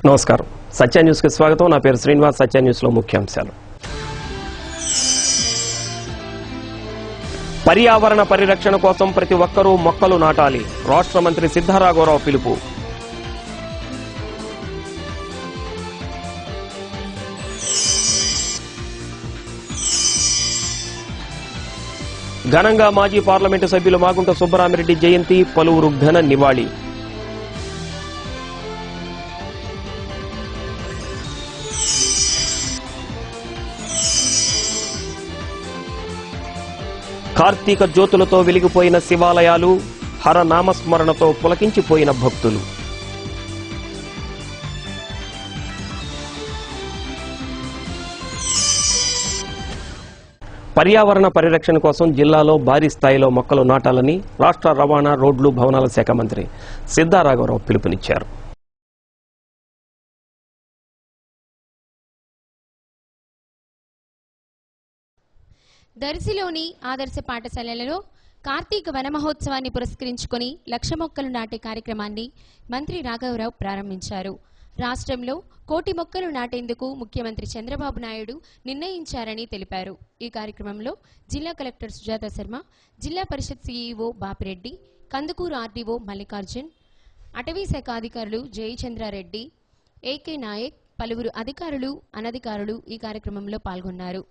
నమస్కారం సత్య న్యూస్ కి స్వాగతం నా పేరు శ్రీనివాస్ సత్య న్యూస్ లో ముఖ్యాంశాలు పర్యావరణ పరిరక్షణ కోసం ప్రతి ఒక్కరూ మొక్కలు నాటాలి రాష్ట్ర మంత్రి సిద్ధరాఘవరావు పిలుపు ఘనంగా మాజీ పార్లమెంటు సభ్యులు మాగుంట సుబ్బరామిరెడ్డి జయంతి పలువురు ఘన నివాళి కార్తీక జ్యోతులతో వెలిగిపోయిన శివాలయాలు హర నామస్మరణతో పులకించిపోయిన భక్తులు పర్యావరణ పరిరక్షణ కోసం జిల్లాలో భారీ స్థాయిలో మొక్కలు నాటాలని రాష్ట్ర రవాణా రోడ్లు భవనాల శాఖ మంత్రి సిద్ధరాఘవరావు పిలుపునిచ్చారు. దర్శిలోని ఆదర్శ పాఠశాలలో కార్తీక వన మహోత్సవాన్ని పురస్కరించుకుని 1,00,000 మొక్కలు నాటే కార్యక్రమాన్ని మంత్రి రాఘవరావు ప్రారంభించారు. రాష్ట్రంలో 1,00,00,000 మొక్కలు నాటేందుకు ముఖ్యమంత్రి చంద్రబాబు నాయుడు నిర్ణయించారని తెలిపారు. ఈ కార్యక్రమంలో జిల్లా కలెక్టర్ సుజాత శర్మ, జిల్లా పరిషత్ సీఈఓ బాపిరెడ్డి, కందుకూరు ఆర్డీఓ మల్లికార్జున్, అటవీ శాఖ అధికారులు జయచంద్రారెడ్డి, ఏకే నాయక్, పలువురు అధికారులు అనధికారులు ఈ కార్యక్రమంలో పాల్గొన్నారు.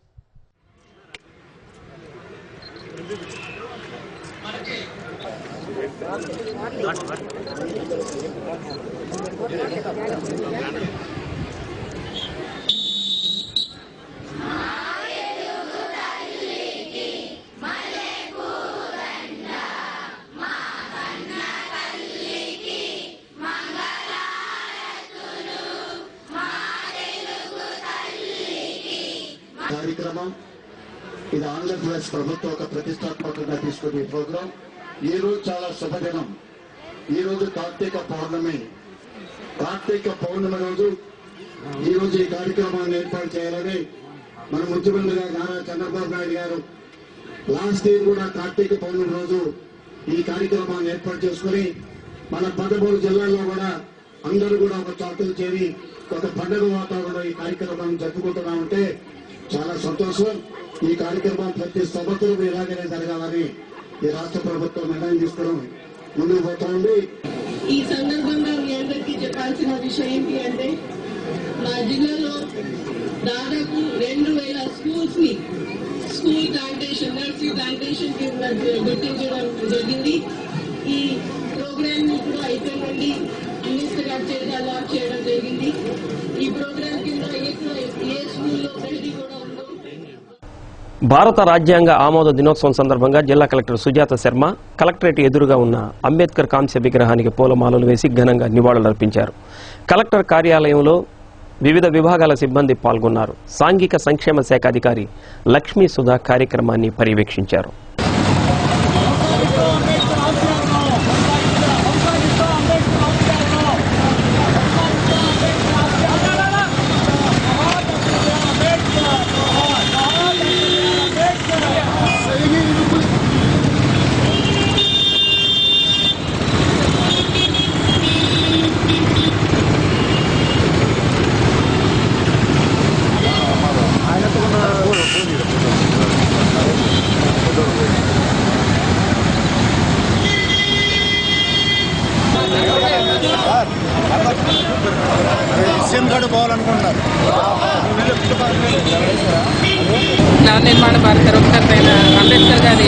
కార్యక్రమం ఇది ఆంధ్రప్రదేశ్ ప్రభుత్వం ఒక ప్రతిష్టాత్మకంగా తీసుకునే ప్రోగ్రాం. ఈ రోజు చాలా శుభదినం. ఈ రోజు కార్తీక పౌర్ణమి. కార్తీక పౌర్ణమి రోజు ఈ రోజు ఈ కార్యక్రమాన్ని ఏర్పాటు చేయాలని మన ముఖ్యమంత్రి గారు నారా చంద్రబాబు నాయుడు గారు లాస్ట్ ఇయర్ కూడా కార్తీక పౌర్ణమి రోజు ఈ కార్యక్రమాన్ని ఏర్పాటు చేసుకుని మన 13 జిల్లాల్లో కూడా అందరూ కూడా ఒక చోటకు చేరి ఒక పండుగ వాతావరణంలో ఈ కార్యక్రమాన్ని జరుపుకుంటున్నామంటే చాలా సంతోషం. ఈ కార్యక్రమం ప్రతి సంవత్సరం ఇలాగనే జరగాలని ఈ రాష్ట్ర ప్రభుత్వం నిర్ణయం తీసుకోవడం ముందుకు పోతా ఉంది. ఈ సందర్భంగా మీ అందరికీ చెప్పాల్సిన విషయం ఏంటి అంటే మా జిల్లాలో దాదాపు 2,000 స్కూల్స్ ని స్కూల్ ప్లాంటేషన్, నర్సరీ ప్లాంటేషన్ కింద గుర్తించడం జరిగింది. ఈ ప్రోగ్రామ్ ని కూడా అయిపోయింది మినిస్టర్ గారి చేత లాంచ్ చేయడం జరిగింది. ఈ ప్రోగ్రామ్ కింద ఏ స్కూల్లో ప్రతి కూడా భారత రాజ్యాంగ ఆమోద దినోత్సవం సందర్భంగా జిల్లా కలెక్టర్ సుజాత శర్మ కలెక్టరేట్ ఎదురుగా ఉన్న అంబేద్కర్ కాంస్య విగ్రహానికి పూలమాలలు వేసి ఘనంగా నివాళులర్పించారు. కలెక్టర్ కార్యాలయంలో వివిధ విభాగాల సిబ్బంది పాల్గొన్నారు. సాంఘిక సంక్షేమ శాఖ అధికారి లక్ష్మీ సుధా కార్యక్రమాన్ని పర్యవేక్షించారు. నవనిర్మాణ భారత రూపకర్తైన అంబేద్కర్ గారి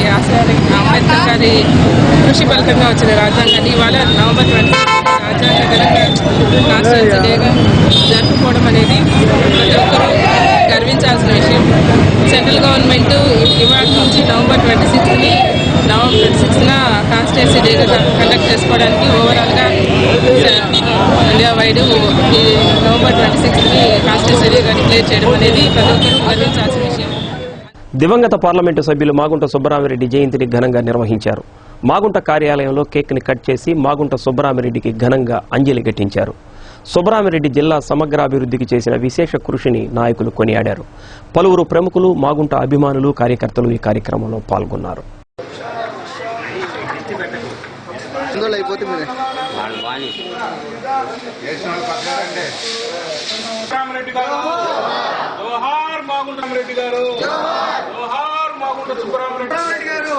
కృషి ఫలితంగా వచ్చిన రాజ్యాంగాన్ని ఇవాళ నవంబర్ 20 రాజ్యాంగ కాన్స్టిట్యూన్సీ డేగా జరుపుకోవడం అనేది ప్రతి ఒక్కరూ గర్వించాల్సిన విషయం. సెంట్రల్ గవర్నమెంట్ ఇవాళ నుంచి నవంబర్ 26న కాన్స్టిట్యూన్సీ డేగా కండక్ట్ చేసుకోవడానికి ఓవరాల్గా ఇండియా వైడ్ ఈ నవంబర్ 26ని కాన్స్టిట్యూన్సీ డేగా డిక్లేర్ చేయడం అనేది ప్రతి ఒక్కరూ గర్వించాల్సిన విషయం. దివంగత పార్లమెంటు సభ్యులు మాగుంట సుబ్బరామిరెడ్డి జయంతిని ఘనంగా నిర్వహించారు. మాగుంట కార్యాలయంలో కేక్ ని కట్ చేసి మాగుంట సుబ్బరామిరెడ్డికి ఘనంగా అంజలి ఘటించారు. సుబ్బరామిరెడ్డి జిల్లా సమగ్రాభివృద్ధికి చేసిన విశేష కృషిని నాయకులు కొనియాడారు. పలువురు ప్రముఖులు మాగుంట అభిమానులు కార్యకర్తలు ఈ కార్యక్రమంలో పాల్గొన్నారు. అయిపోతుంది సుబ్బరామరెడ్డి గారు జోహార్ మాగుంట రెడ్డి గారు జోహార్ మాగుంట సుబ్బరామరెడ్డి గారు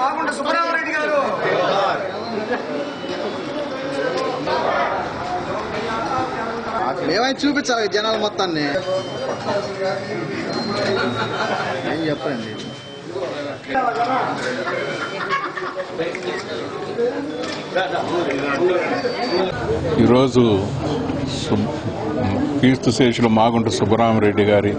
మాగుంట సుబ్బరామరెడ్డి గారు ఏమైనా చూపించాలి జనాలు మొత్తాన్ని ఏం చెప్పండి. ఈరోజు కీర్తిశేషులు మాగుంట సుబ్బరామరెడ్డి గారి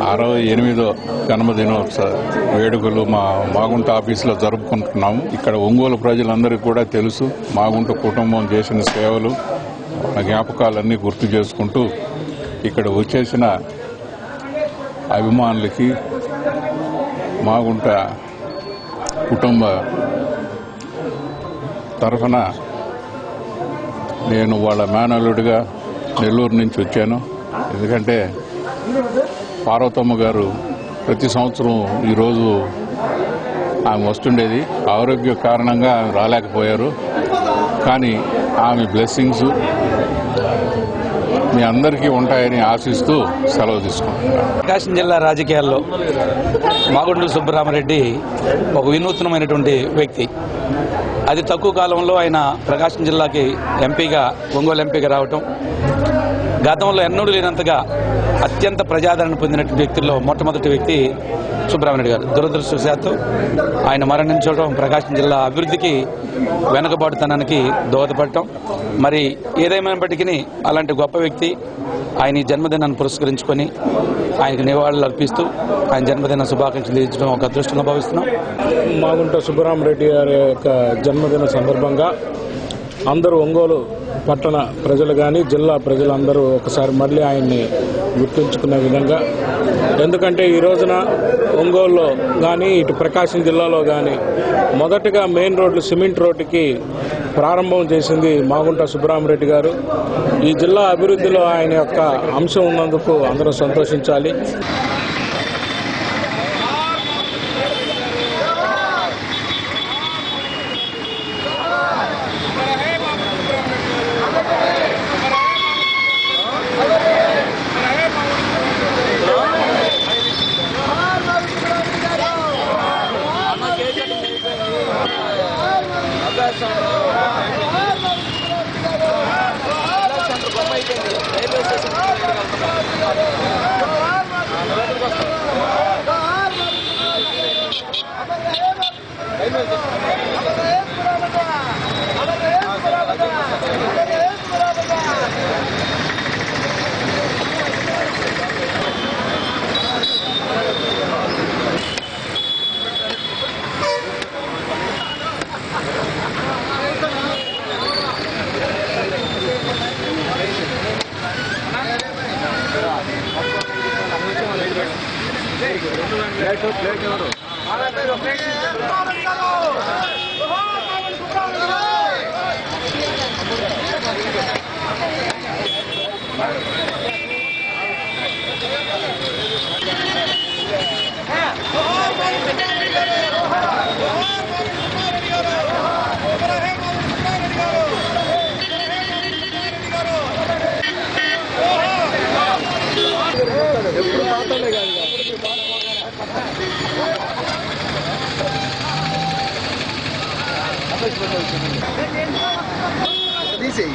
68వ జన్మదినోత్సవ వేడుకలు మా మాగుంట ఆఫీసులో జరుపుకుంటున్నాము. ఇక్కడ ఒంగోలు ప్రజలందరికీ కూడా తెలుసు మాగుంట కుటుంబం చేసిన సేవలు జ్ఞాపకాలన్నీ గుర్తు చేసుకుంటూ ఇక్కడ వచ్చేసిన అభిమానులకి మాగుంట కుటుంబ తరఫున నేను వాళ్ళ మేనల్లుడిగా నెల్లూరు నుంచి వచ్చాను. ఎందుకంటే పార్వతమ్మ గారు ప్రతి సంవత్సరం ఈరోజు ఆమె వస్తుండేది. ఆరోగ్య కారణంగా ఆమె రాలేకపోయారు. కానీ ఆమె బ్లెస్సింగ్స్ మీ అందరికీ ఉంటాయని ఆశిస్తూ సెలవు తీసుకుంటున్నాను. ప్రకాశం జిల్లా రాజకీయాల్లో మాగుంట సుబ్బరామరెడ్డి ఒక వినూత్నమైనటువంటి వ్యక్తి. అతి తక్కువ కాలంలో ఆయన ప్రకాశం జిల్లాకి ఎంపీగా ఒంగోలు ఎంపీగా రావటం, గతంలో ఎన్నడూ లేనంతగా అత్యంత ప్రజాదరణ పొందినటువంటి వ్యక్తుల్లో మొట్టమొదటి వ్యక్తి సుబ్బరామరెడ్డి గారు. దురదృష్టవశాత్తు ఆయన మరణించడం ప్రకాశం జిల్లా అభివృద్ధికి వెనుకబాటుతనానికి దోహదపడటం. మరి ఏదేమైనప్పటికీ అలాంటి గొప్ప వ్యక్తి ఆయన ఈ జన్మదినాన్ని పురస్కరించుకొని ఆయనకు నివాళులు అర్పిస్తూ ఆయన జన్మదిన శుభాకాంక్షలు తెలియజేయడం ఒక అదృష్టంగా భావిస్తున్నాం. మాగుంట సుబ్బరామరెడ్డి గారి యొక్క జన్మదిన సందర్భంగా అందరూ ఒంగోలు పట్టణ ప్రజలు కానీ జిల్లా ప్రజలందరూ ఒకసారి మళ్ళీ ఆయన్ని గుర్తుంచుకునే విధంగా, ఎందుకంటే ఈ రోజున ఒంగోలులో కానీ ఇటు ప్రకాశం జిల్లాలో కానీ మొదటగా మెయిన్ రోడ్లు సిమెంట్ రోడ్డుకి ప్రారంభం చేసింది మాగుంట సుబ్బరామరెడ్డి గారు. ఈ జిల్లా అభివృద్ధిలో ఆయన యొక్క అంశం ఉన్నందుకు అందరూ సంతోషించాలి. తీసేయి.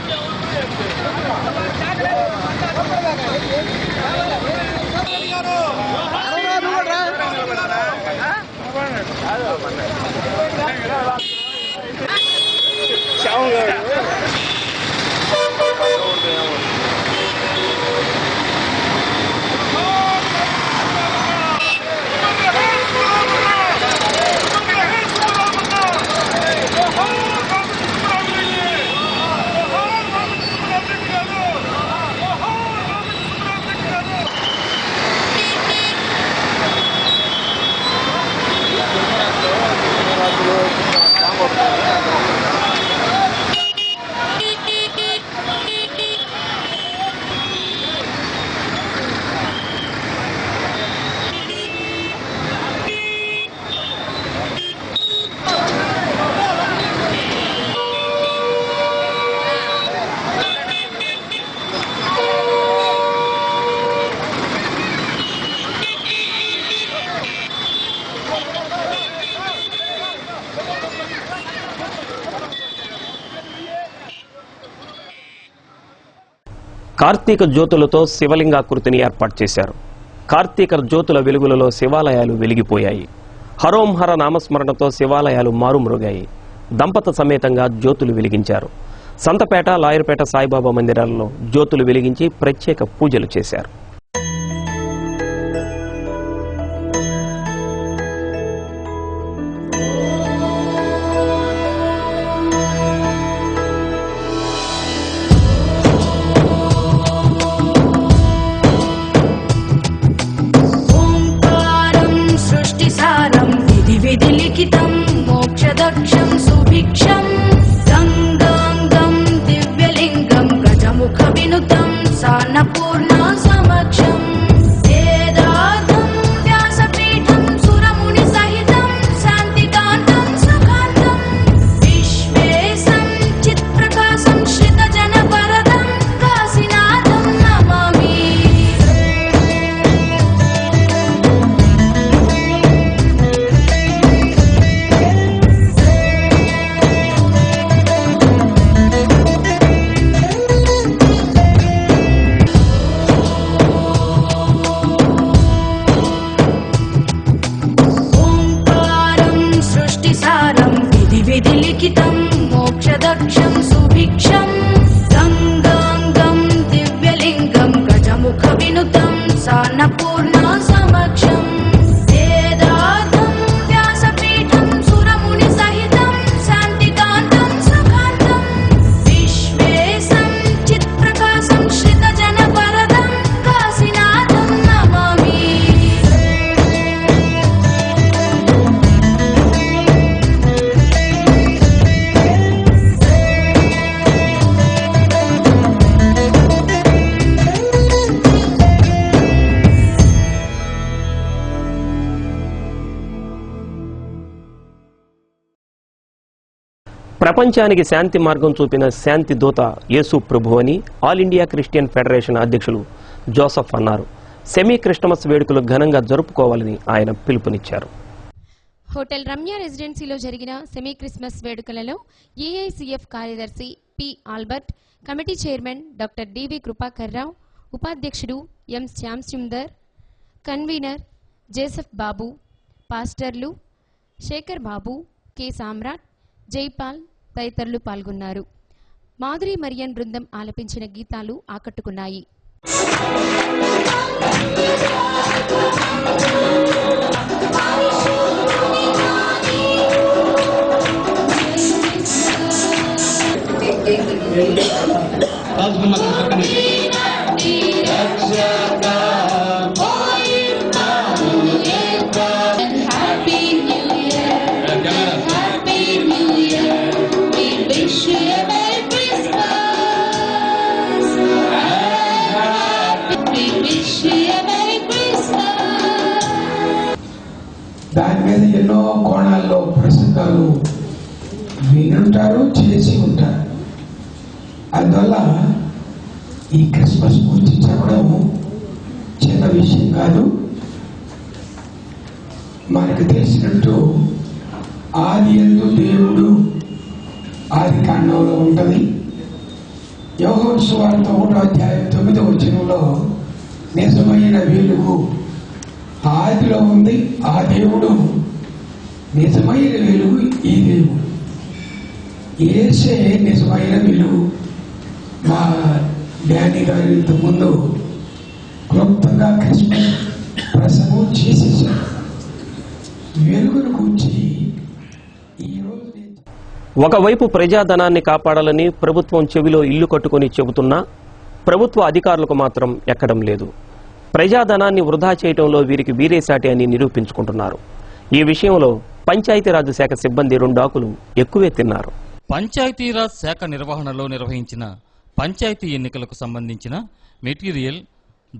కార్తీక జ్యోతులతో శివలింగాకృతిని ఏర్పాటు చేశారు. కార్తీక జ్యోతుల వెలుగులలో శివాలయాలు వెలిగిపోయాయి. హరోం హర నామస్మరణతో శివాలయాలు మారుమ్రోగాయి. దంపత సమేతంగా జ్యోతులు వెలిగించారు. సంతపేట, లాయర్పేట సాయిబాబా మందిరాలలో జ్యోతులు వెలిగించి ప్రత్యేక పూజలు చేశారు. विधिलिखितं मोक्षदक्षं सुभिक्षं गङ्गाङ्गं दिव्यलिङ्गं गजमुखविनुतं सान्नपूर्णा समक्षं वेदार्थं व्यासपीठं सुरमुनिसहितं शान्तिकान्तं सुखान्तं विश्वेशं चित्प्रकाशं श्रितजनवरदं काशीनाथं नमामि. विधिलिखितं मोक्षदक्षं सुभिक्षं गङ्गाङ्गं दिव्यलिङ्गं गजमुखविनुतं सान्नपूर्णा समक्षं वेदार्थं व्यासपीठं सुरमुनिसहितं शान्तिकान्तं सुखान्तं विश्वेशं चित्प्रकाशं श्रितजनवरदं काशीनाथं नमामि. ప్రపంచానికి శాంతి మార్గం చూపిన శాంతి దూత యేసు ప్రభు అని ఆల్ ఇండియా క్రిస్టియన్ ఫెడరేషన్ అధ్యక్షులు జోసెఫ్ అన్నారు. సెమీ క్రిస్టమస్ వేడుకలు ఘనంగా జరుపుకోవాలని ఆయన పిలుపునిచ్చారు. హోటల్ రమ్య రెసిడెన్సీలో జరిగిన సెమీ క్రిస్మస్ వేడుకలలో ఏఐసిఎఫ్ కార్యదర్శి P Albert, committee chairman doctor DV Krupakar Rao, ఉపాధ్యక్షుడు M Shyam Sundar, convener Joseph Babu, పాస్టర్లు శేఖర్ బాబు, కె సామ్రాట్, జైపాల్ తదితరులు పాల్గొన్నారు. మాధురి మరియన్ బృందం ఆలపించిన గీతాలు ఆకట్టుకున్నాయి. దాని మీద ఎన్నో కోణాల్లో ప్రసంగాలు వినుంటారు, చేసి ఉంటారు. అందువల్ల ఈ క్రిస్మస్ గురించి చెప్పడం చిన్న విషయం కాదు. మనకు తెలిసినట్టు ఆది యందు దేవుడు ఆది కాండంలో ఉంటుంది. యోహాను సువార్త 1వ అధ్యాయం 9వ వచనంలో నిజమైన వెలుగు ఆదిలో ఉంది, ఆ దేవుడు నిజమైన వెలుగు, ఈ దేవుడు యేసే నిజమైన వెలుగు. మా డాడీ గారు ఇంతకుముందు క్లుప్తంగా క్రిస్మస్ ప్రసంగం చేసేసారు. వెలుగును గురించి ఒకవైపు ప్రజాధనాన్ని కాపాడాలని ప్రభుత్వం చెవిలో ఇల్లు కట్టుకుని చెబుతున్నా ప్రభుత్వ అధికారులకు మాత్రం ఎక్కడం లేదు. ప్రజాధనాన్ని వృధా చేయడంలో వీరికి వీరేసాటి అని నిరూపించుకుంటున్నారు. ఈ విషయంలో పంచాయతీరాజ్ శాఖ సిబ్బంది 2 ఆకులు ఎక్కువే తిన్నారు. పంచాయతీరాజ్ శాఖ నిర్వహణలో నిర్వహించిన పంచాయతీ ఎన్నికలకు సంబంధించిన మెటీరియల్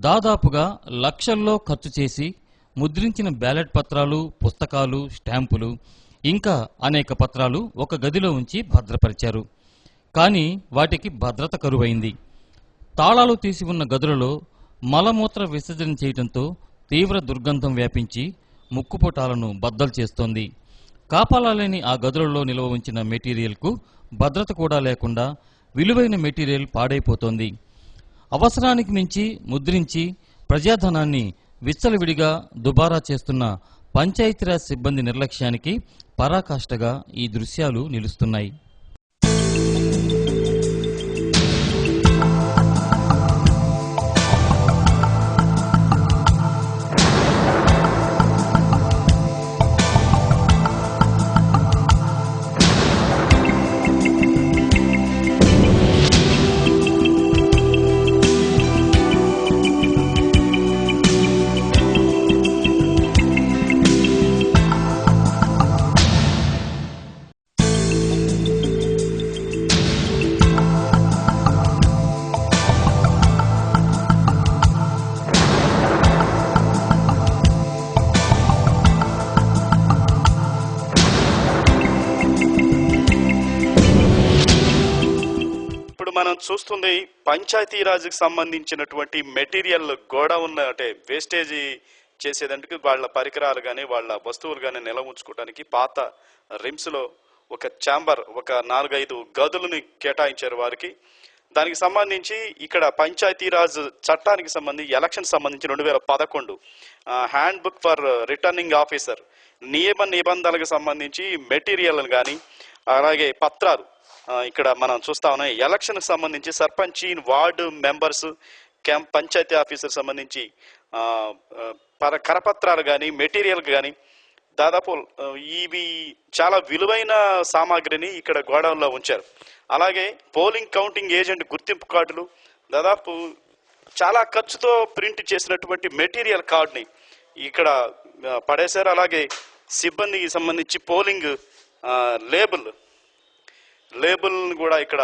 దాదాపుగా లక్షల్లో ఖర్చు చేసి ముద్రించిన బ్యాలెట్ పత్రాలు, పుస్తకాలు, స్టాంపులు, ఇంకా అనేక పత్రాలు ఒక గదిలో ఉంచి భద్రపరిచారు. కానీ వాటికి భద్రత కరువైంది. తాళాలు తీసి ఉన్న గదులలో మలమూత్ర విసర్జన చేయడంతో తీవ్ర దుర్గంధం వ్యాపించి ముక్కుపుటాలను బద్దలు చేస్తోంది. కాపాలాలేని ఆ గదులలో నిల్వ ఉంచిన మెటీరియల్కు భద్రత కూడా లేకుండా విలువైన మెటీరియల్ పాడైపోతోంది. అవసరానికి మించి ముద్రించి ప్రజాధనాన్ని విచ్చలవిడిగా దుబారా చేస్తున్న పంచాయతీరాజ్ సిబ్బంది నిర్లక్ష్యానికి పరాకాష్ఠగా ఈ దృశ్యాలు నిలుస్తున్నాయి. మనం చూస్తుంది పంచాయతీరాజ్కి సంబంధించినటువంటి మెటీరియల్ గోడౌన్ అంటే వేస్టేజీ చేసేదందుకు వాళ్ళ పరికరాలు కానీ వాళ్ళ వస్తువులు కానీ నిల్వ ఉంచుకోవడానికి పాత రిమ్స్లో ఒక ఛాంబర్ ఒక 4-5 గదులను కేటాయించారు వారికి. దానికి సంబంధించి ఇక్కడ పంచాయతీరాజ్ చట్టానికి సంబంధించి ఎలక్షన్ సంబంధించి 2011 hand book for returning officer నియమ నిబంధనలకు సంబంధించి మెటీరియల్ కానీ అలాగే పత్రాలు ఇక్కడ మనం చూస్తా ఉన్నాం. ఎలక్షన్ సంబంధించి sarpanch, ward members, camp panchayat officer సంబంధించి కరపత్రాలు కానీ మెటీరియల్ కానీ దాదాపు ఇవి చాలా విలువైన సామాగ్రిని ఇక్కడ గోడౌన్లో ఉంచారు. అలాగే పోలింగ్ కౌంటింగ్ ఏజెంట్ గుర్తింపు కార్డులు దాదాపు చాలా ఖర్చుతో ప్రింట్ చేసినటువంటి మెటీరియల్ కార్డుని ఇక్కడ పడేశారు. అలాగే సిబ్బందికి సంబంధించి పోలింగ్ లేబుల్ని కూడా ఇక్కడ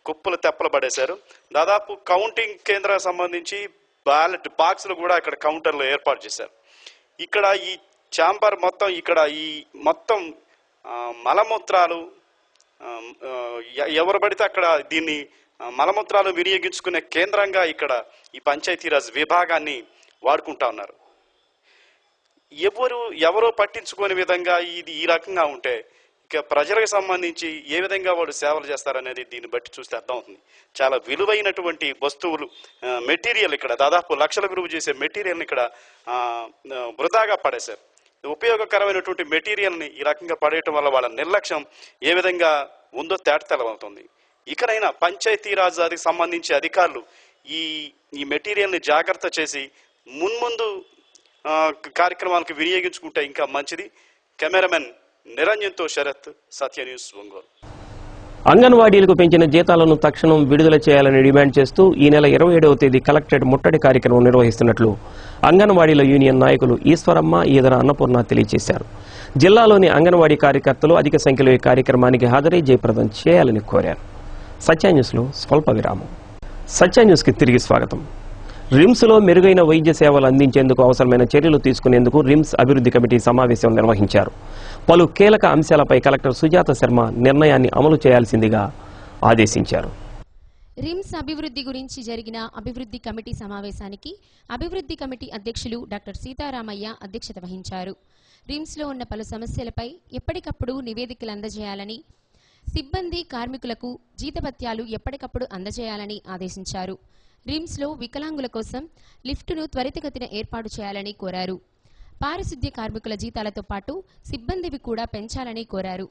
కుప్పలు తెప్పలు పడేశారు. దాదాపు కౌంటింగ్ కేంద్రానికి సంబంధించి బ్యాలెట్ బాక్సులు కూడా ఇక్కడ కౌంటర్లో ఏర్పాటు చేశారు. ఇక్కడ ఈ ఛాంబర్ మొత్తం ఇక్కడ ఈ మొత్తం మలమూత్రాలు ఎవరు పడితే అక్కడ దీన్ని మలమూత్రాలు వినియోగించుకునే కేంద్రంగా ఇక్కడ ఈ పంచాయతీరాజ్ విభాగాన్ని వాడుకుంటా ఉన్నారు. ఎవరో పట్టించుకునే విధంగా ఇది ఈ రకంగా ఉంటే ఇక ప్రజలకు సంబంధించి ఏ విధంగా వాడు సేవలు చేస్తారనేది దీన్ని బట్టి చూస్తే అర్థమవుతుంది. చాలా విలువైనటువంటి వస్తువులు మెటీరియల్ ఇక్కడ దాదాపు లక్షల విలువ చేసే మెటీరియల్ని ఇక్కడ వృధాగా పడేశారు. ఉపయోగకరమైనటువంటి మెటీరియల్ని ఈ రకంగా పడేయటం వల్ల వాళ్ళ నిర్లక్ష్యం ఏ విధంగా ఉందో తేటతెల్లమవుతుంది. ఇకనైనా పంచాయతీరాజ్కి సంబంధించి అధికారులు ఈ మెటీరియల్ని జాగ్రత్త చేసి మున్ముందు కార్యక్రమాలకు వినియోగించుకుంటే ఇంకా మంచిది. కెమెరామెన్ నిరంజన్తో శరత్, సత్య న్యూస్, ఒంగోలు. అంగన్వాడీలకు పెంచిన జీతాలను తక్షణం విడుదల చేయాలని డిమాండ్ చేస్తూ ఈ నెల 27వ తేదీ కలెక్టరేట్ ముట్టడి కార్యక్రమం నిర్వహిస్తున్నట్లు అంగన్వాడీల యూనియన్ నాయకులు ఈశ్వరమ్మ, ఈదర అన్నపూర్ణ తెలియజేశారు. జిల్లాలోని అంగన్వాడీ కార్యకర్తలు అధిక సంఖ్యలో ఈ కార్యక్రమానికి హాజరై జయప్రదం చేయాలని కోరారు. సత్య న్యూస్లో స్వల్ప విరామం. సత్య న్యూస్కి తిరిగి స్వాగతం. రిమ్స్లో మెరుగైన వైద్య సేవలు అందించేందుకు అవసరమైన చర్యలు తీసుకునేందుకు రిమ్స్ అభివృద్ధి కమిటీ సమావేశం నిర్వహించారు. పలు కీలక అంశాలపై కలెక్టర్ సుజాత శర్మ నిర్ణయాన్ని అమలు చేయాల్సిందిగా ఆదేశించారు. రిమ్స్ అభివృద్ధి గురించి జరిగిన అభివృద్ధి కమిటీ సమావేశానికి అభివృద్ధి కమిటీ అధ్యక్షులు డాక్టర్ సీతారామయ్య అధ్యక్షత వహించారు. రిమ్స్లో ఉన్న పలు సమస్యలపై ఎప్పటికప్పుడు నివేదికలు అందజేయాలని, సిబ్బంది కార్మికులకు జీతభత్యాలు ఎప్పటికప్పుడు అందజేయాలని ఆదేశించారు. రిమ్స్లో వికలాంగుల కోసం లిఫ్టును త్వరితగతిన ఏర్పాటు చేయాలని కోరారు. పారిశుద్ధ్య కార్మికుల జీతాలతో పాటు సిబ్బందివి కూడా పెంచాలని కోరారు.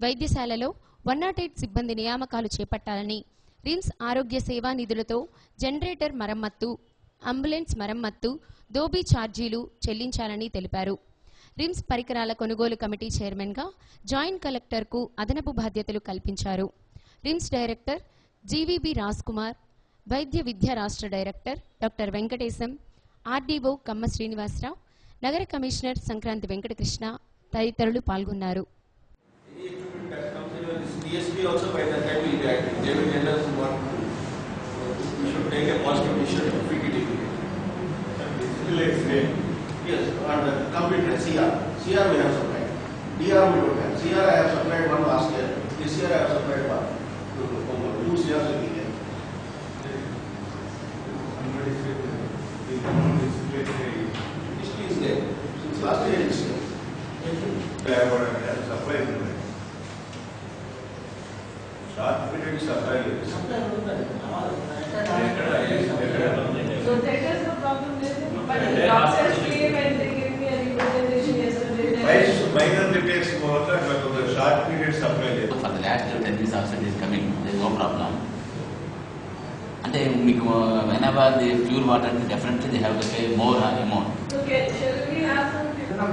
వైద్యశాలలో 108 సిబ్బంది నియామకాలు చేపట్టాలని, రిమ్స్ ఆరోగ్య సేవా నిధులతో జనరేటర్ మరమ్మత్తు, అంబులెన్స్ మరమ్మత్తు, దోబీ ఛార్జీలు చెల్లించాలని తెలిపారు. రిమ్స్ పరికరాల కొనుగోలు కమిటీ చైర్మన్గా జాయింట్ కలెక్టర్కు అదనపు బాధ్యతలు కల్పించారు. RIMS director GVB Raj Kumar, వైద్య విద్యా రాష్ట్ర director doctor Venkatesham, RDO Kamma Srinivasa Rao, నగర కమిషనర్ సంక్రాంతి వెంకటకృష్ణ తదితరులు పాల్గొన్నారు. supply service officer is coming, there no problem. అంటే మీకు whenever the pure water definitely they have to pay more amount.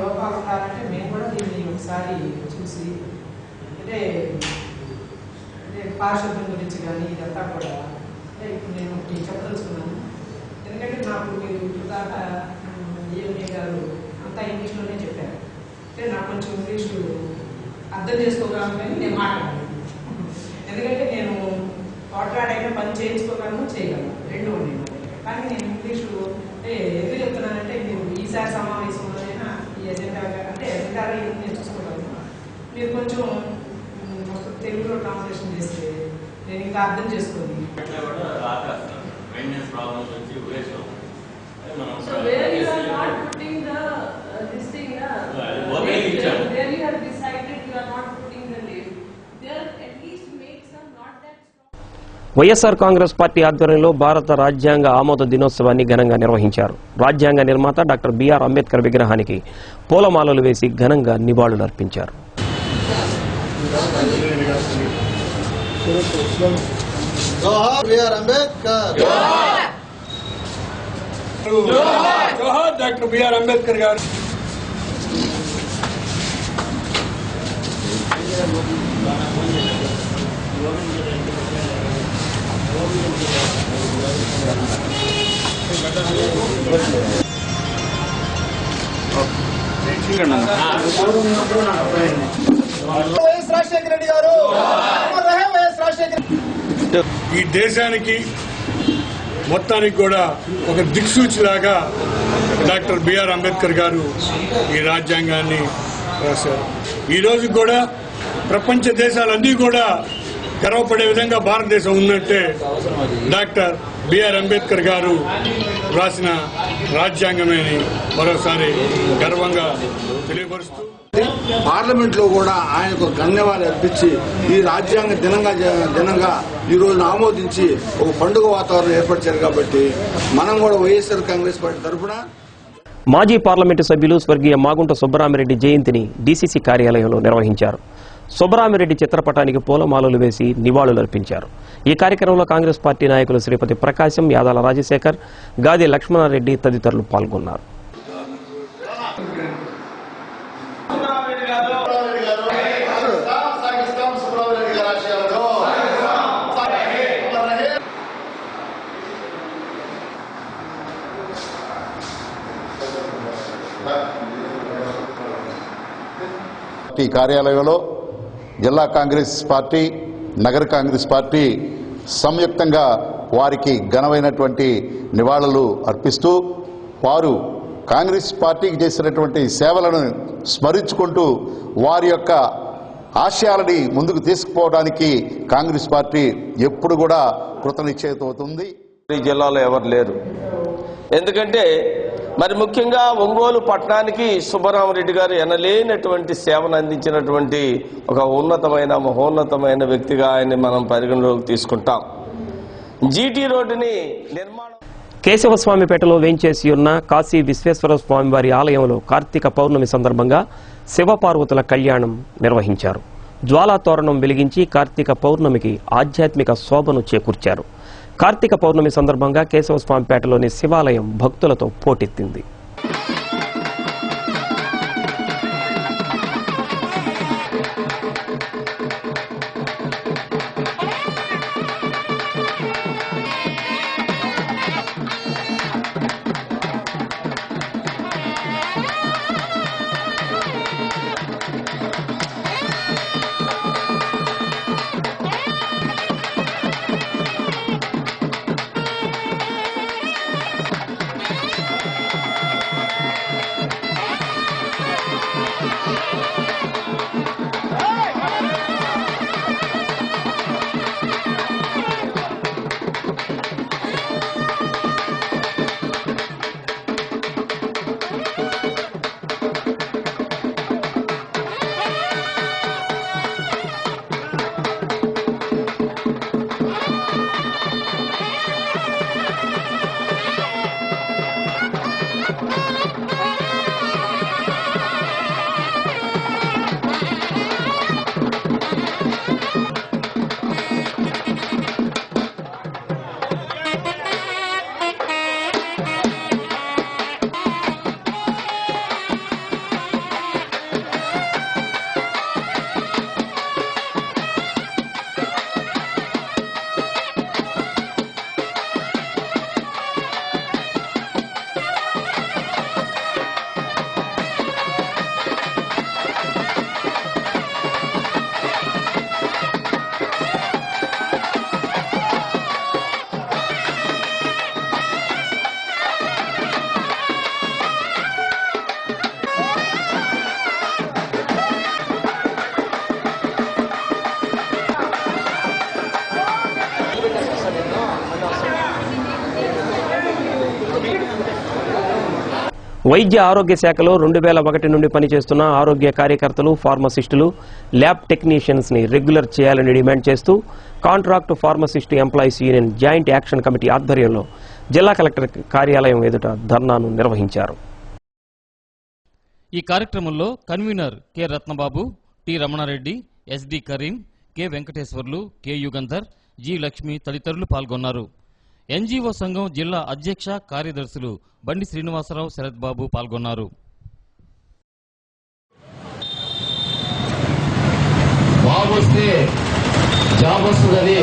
లోపాలు ఉన్నారంటే మేము కూడా దీన్ని ఒకసారి చూసి అంటే పారిశుద్ధ్యం గురించి కానీ ఇదంతా కూడా అంటే ఇప్పుడు నేను ఒకటి చెప్పదలుచుకున్నాను. ఎందుకంటే నాకు మీరు దాకా ఏఎంఏ గారు అంతా ఇంగ్లీష్లోనే చెప్పారు. అంటే నాకు కొంచెం ఇంగ్లీషు అర్థం చేసుకోగలను, నేను మాట్లాడాను. ఎందుకంటే నేను మాట్లాడైనా పని చేయించుకోగలను, చేయగలను, రెండు ఉన్నాయి. కానీ నేను ఇంగ్లీషు ఎందుకు చెప్తున్నానంటే మీరు ఈసారి సమావేశంలోనైనా ఈ ఎజెండా అంటే ఎజెండాలో ఏం నేను చూసుకోగలను. మీరు కొంచెం తెలుగులో ట్రాన్స్లేషన్ చేస్తే నేను ఇంకా అర్థం చేసుకోండి. So where you are not putting the this thing, where you have decided you are not putting the name, there at least make some not that strong. YSR Congress party ఆధ్వర్యంలో భారత రాజ్యాంగ ఆమోద దినోత్సవాన్ని ఘనంగా నిర్వహించారు. రాజ్యాంగ నిర్మాత డాక్టర్ బిఆర్ అంబేద్కర్ విగ్రహానికి పూలమాలలు వేసి ఘనంగా నివాళులర్పించారు. జోహార్ బిఆర్ అంబేద్కర్. జోహార్ డాక్టర్ బిఆర్ అంబేద్కర్ గారు. వైఎస్ రాజశేఖర రెడ్డి గారు. వైఎస్ రాజశేఖర. ఈ దేశానికి మొత్తానికి కూడా ఒక దిక్సూచిలాగా డాక్టర్ బిఆర్ అంబేద్కర్ గారు ఈ రాజ్యాంగాన్ని రాశారు. ఈ రోజు కూడా ప్రపంచ దేశాలన్నీ కూడా గర్వపడే విధంగా భారతదేశం ఉన్నట్టే డాక్టర్ బిఆర్ అంబేద్కర్ గారు రాసిన రాజ్యాంగమని మరోసారి గర్వంగా తెలియపరుస్తూ పార్లమెంట్ లో కూడా ఆయనకు ధన్యవాదాలు అర్పించి ఈ రాజ్యాంగ దినంగా ఈ రోజున ఆమోదించి ఒక పండుగ వాతావరణం ఏర్పరిచారు. కాబట్టి మనం కూడా వైఎస్ఆర్ కాంగ్రెస్ పార్టీ తరఫున మాజీ పార్లమెంటు సభ్యులు స్వర్గీయ మాగుంట సుబ్బరామిరెడ్డి జయంతిని డీసీసీ కార్యాలయంలో నిర్వహించారు. సుబ్బరామిరెడ్డి చిత్రపటానికి పూలమాలలు వేసి నివాళులర్పించారు. ఈ కార్యక్రమంలో కాంగ్రెస్ పార్టీ నాయకులు శ్రీపతి ప్రకాశం, యాదాల రాజశేఖర్, గాది లక్ష్మణారెడ్డి తదితరులు పాల్గొన్నారు. కార్యాలయంలో జిల్లా కాంగ్రెస్ పార్టీ, నగర కాంగ్రెస్ పార్టీ సంయుక్తంగా వారికి ఘనమైనటువంటి నివాళులు అర్పిస్తూ వారు కాంగ్రెస్ పార్టీకి చేసినటువంటి సేవలను స్మరించుకుంటూ వారి యొక్క ఆశయాలని ముందుకు తీసుకుపోవడానికి కాంగ్రెస్ పార్టీ ఎప్పుడు కూడా కృతనిశ్చయితమవుతుంది. ఈ జిల్లాలో ఎవరు లేరు. ఎందుకంటే మరి ముఖ్యంగా ఒంగోలు పట్టణానికి సుబ్బరామరెడ్డి గారు ఎనలేనటువంటి సేవను అందించినటువంటి ఒక ఉన్నతమైన మహోన్నతమైన వ్యక్తిగా ఆయన్ని మనం పరిగణలోకి తీసుకుంటాం. జీటీ రోడ్డుని నిర్మాణం కేశవస్వామిపేటలో వేంచేసి ఉన్న కాశీ విశ్వేశ్వర స్వామివారి ఆలయంలో కార్తీక పౌర్ణమి సందర్భంగా శివపార్వతుల కళ్యాణం నిర్వహించారు. జ్వాలా తోరణం వెలిగించి కార్తీక పౌర్ణమికి ఆధ్యాత్మిక శోభను చేకూర్చారు. కార్తీక పౌర్ణమి సందర్భంగా కేశవస్వామిపేటలోని శివాలయం భక్తులతో పోటెత్తింది. వైద్య ఆరోగ్య శాఖలో 2001 నుండి పనిచేస్తున్న ఆరోగ్య కార్యకర్తలు, ఫార్మసిస్టులు, ల్యాబ్ టెక్నీషియన్స్ ని రెగ్యులర్ చేయాలని డిమాండ్ చేస్తూ contract pharmacist employees union joint action committee ఆధ్వర్యంలో జిల్లా కలెక్టర్ కార్యాలయం ఎదుట ధర్నాను నిర్వహించారు. ఈ కార్యక్రమంలో convener K Ratnababu, T Ramana Reddy, SD Karim, K Venkateswarlu, K Yugandhar, G Lakshmi తదితరులు పాల్గొన్నారు. ఎన్జీఓ సంఘం జిల్లా అధ్యక్ష కార్యదర్శులు బండి శ్రీనివాసరావు, శరత్ బాబు పాల్గొన్నారు. బాబు వస్తే జాబ్ వస్తుందని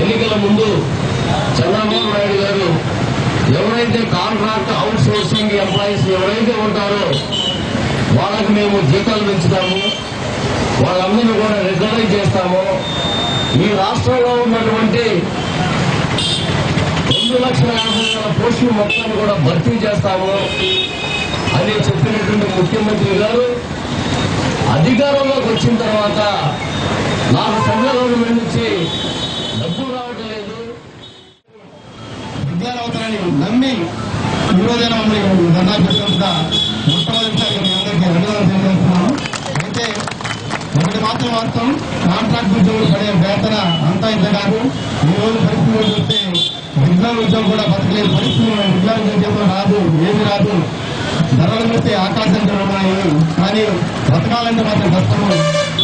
ఎన్నికల ముందు చంద్రబాబు నాయుడు గారు ఎవరైతే కాంట్రాక్ట్ అవుట్ సోర్సింగ్ ఎంప్లాయీస్ ఎవరైతే ఉంటారో వాళ్ళకి మేము జీతాలు పెంచుతాము, వాళ్ళందరినీ కూడా రెగ్యులరైజ్ చేస్తాము, ఈ రాష్ట్రంలో ఉన్నటువంటి 2,50,000 పోస్టులు మొత్తాన్ని కూడా భర్తీ చేస్తాము అని చెప్పినటువంటి ముఖ్యమంత్రి గారు అధికారంలోకి వచ్చిన తర్వాత నాకు సెంట్రల్ గవర్నమెంట్ నుంచి డబ్బు రావటం లేదు, విజ్ఞానం అవుతారని నమ్మి ఈ రోజైనా మమ్మల్ని ధర్నా పెట్టినందుకు మొట్టమొదటిసారి మీ అందరికీ ధన్యవాదాలు తెలియజేస్తున్నాను. అయితే ఒకటి మాత్రం వాస్తవం, కాంట్రాక్ట్ ఉద్యోగులు పడే వేతన అంతా ఇంత కాదు. ఈ రోజు పరిస్థితులు చూస్తే విజ్ఞాన ఉద్యోగం కూడా బతకలేదు పరిస్థితులు. విజ్ఞాన ఉద్యోగం రాదు, ఏమి రాదు, ధరలు పెడితే ఆకాశం ఉన్నాయి, కానీ బతకాలంటే మాత్రం కష్టము.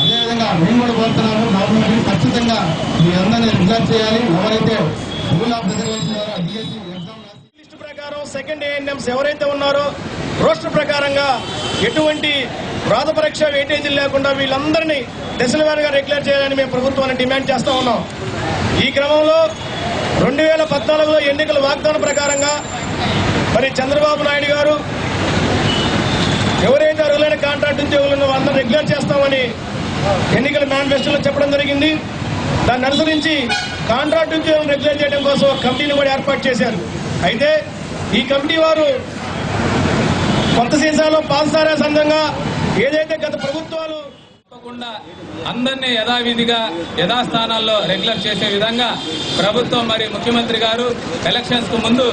అదేవిధంగా మేము కూడా కోరుతున్నాము గవర్నమెంట్ ఖచ్చితంగా మీ అందరినీ రిజర్వ్ చేయాలి. ఎవరైతే రూల్ ఆఫ్ రిజర్వేషన్ ద్వారా డిఎస్సీ లిస్టు ప్రకారం సెకండ్ ఏఎన్ఎంస్ ఎవరైతే ఉన్నారో రోస్టర్ ప్రకారంగా ఎటువంటి రాత పరీక్ష వెయిటేజీలు లేకుండా వీళ్ళందరినీ దశల వారీగా రెగ్యులర్ చేయాలని మేము ప్రభుత్వాన్ని డిమాండ్ చేస్తా ఉన్నాం. ఈ క్రమంలో 2014లో ఎన్నికల వాగ్దానం ప్రకారంగా మరి చంద్రబాబు నాయుడు గారు ఎవరైతే అర్హులైన కాంట్రాక్ట్ ఉద్యోగులు ఉన్నారో అందరూ రెగ్యులర్ చేస్తామని ఎన్నికల మేనిఫెస్టోలో చెప్పడం జరిగింది. దాన్ని అనుసరించి కాంట్రాక్ట్ ఉద్యోగం రెగ్యులర్ చేయడం కోసం ఒక కమిటీని కూడా ఏర్పాటు చేశారు. అయితే ఈ కమిటీ వారు కొత్త సీసాలో పాల్సారా సంఘంగా ఏదైతే గత ప్రభుత్వాలు అందరినీ యథావిధిగా యథాస్థానాల్లో రెగ్యులర్ చేసే విధంగా ప్రభుత్వం మరి ముఖ్యమంత్రి గారు ఎలక్షన్స్ కు ముందు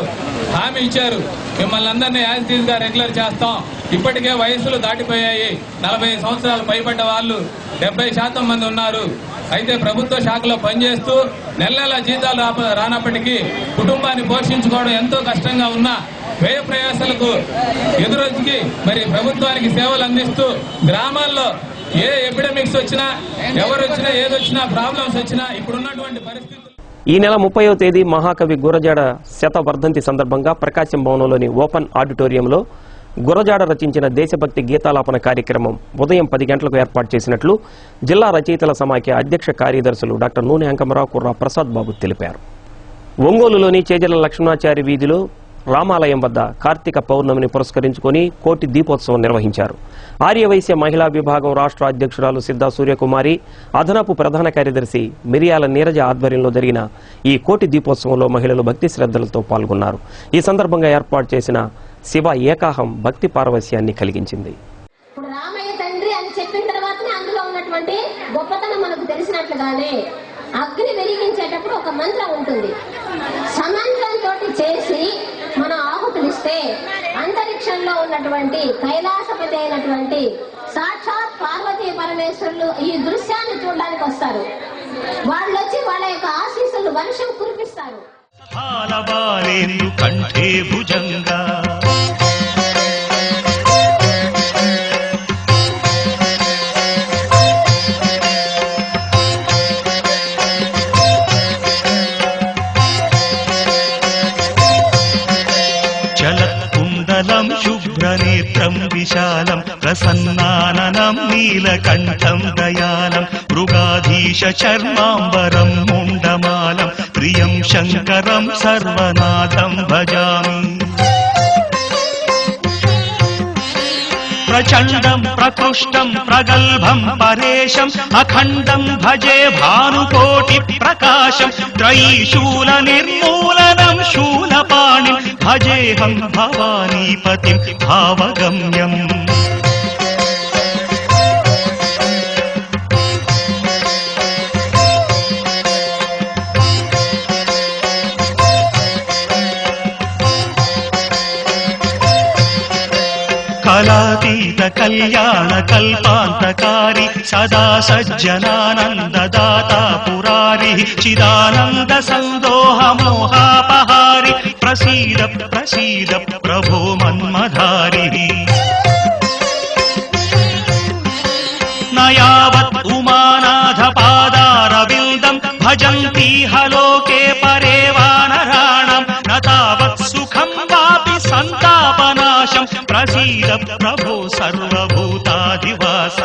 హామీ ఇచ్చారు. మిమ్మల్ని అందరినీ యాజ్ టీజ్ గా రెగ్యులర్ చేస్తాం. ఇప్పటికే వయసులు దాటిపోయాయి. 40 సంవత్సరాలు పైబడ్డ వాళ్ళు 70% మంది ఉన్నారు. అయితే ప్రభుత్వ శాఖలో పనిచేస్తూ నెల జీతాలు రానప్పటికీ కుటుంబాన్ని పోషించుకోవడం ఎంతో కష్టంగా ఉన్నా వ్యయ ప్రయాసాలకు ఎదురొచ్చి మరి ప్రభుత్వానికి సేవలు అందిస్తూ గ్రామాల్లో ఏ ఎపిడమిక్స్ వచ్చినా, ఎవరు వచ్చినా, ఏదొచ్చినా, ప్రాబ్లమ్స్ వచ్చినా ఇప్పుడున్నటువంటి పరిస్థితులు. ఈ నెల 30వ తేదీ మహాకవి గురజాడ శతవర్ధంతి సందర్భంగా ప్రకాశం భవనంలోని ఓపెన్ ఆడిటోరియంలో గురజాడ రచించిన దేశభక్తి గీతాలాపన కార్యక్రమం ఉదయం 10 గంటలకు ఏర్పాటు చేసినట్లు జిల్లా రచయితల సమాఖ్య అధ్యక్ష కార్యదర్శులు డాక్టర్ నూనె అంకమరావు, కుర్రా ప్రసాద్ బాబు తెలిపారు. ఒంగోలులోని చేజర్ల లక్ష్మణాచారి వీధిలో రామాలయం వద్ద కార్తీక పౌర్ణమిని పురస్కరించుకుని కోటి దీపోత్సవం నిర్వహించారు. ఆర్యవైశ్య మహిళా విభాగం రాష్ట్ర అధ్యక్షురాలు సిద్ధా సూర్యకుమారి, అదనపు ప్రధాన కార్యదర్శి మిరియాల నీరజ ఆధ్వర్యంలో జరిగిన ఈ కోటి దీపోత్సవంలో మహిళలు భక్తి శ్రద్ధలతో పాల్గొన్నారు. ఈ సందర్భంగా ఏర్పాటు చేసిన శివ ఏకాహం భక్తి పారవస్యాన్ని కలిగించింది. ఇప్పుడు రామయ్య తండ్రి అని చెప్పిన తర్వాతనే అందులో ఉన్నటువంటి గొప్పతనం మనకు తెలిసినట్లుగానే అగ్ని వెలిగించేటప్పుడు ఒక మంత్రం ఉంటుంది. సమంత్రంతో చేసి మనం ఆహుతులిస్తే అంతరిక్షంలో ఉన్నటువంటి కైలాసపతి అయినటువంటి సాక్షాత్ పార్వతీ పరమేశ్వరులు ఈ దృశ్యాన్ని చూడడానికి వస్తారు. వాళ్ళు వచ్చి వాళ్ళ యొక్క ఆశీస్సులు వర్షం కురిపిస్తారు. కంఠే భుజంగా చలత్కుండలం శుభ్రనేత్రం విశాలం ప్రసన్నాననం నీలకంఠం దయాలం మృగాధీశ చర్మాంబరం ముండమాలం ప్రియం శంకరం సర్వనాథం భజామి. ప్రచండం ప్రకృష్టం ప్రగల్భం పరేశం అఖండం భజే భానుకోటి ప్రకాశం త్రైశూల నిర్మూలనం శూలపాణిం భజేహం భవానీపతిం భావగమ్యం. కలాతీత కళ్యాణ కల్పాంతకారి సదా సజ్జనానందదాతా పురారి చిదానంద సందోహ మోహాపహారి ప్రసీద ప్రసీద ప్రభో మన్మధారి నయావత్ ఉమానాథ పాదారవిందం భజంతీహ లోకే పరే వానరాణం నతావత్ సుఖం వాపి సంతాపనాశం ప్రసీద ప్రభో సర్వభూతాధివాస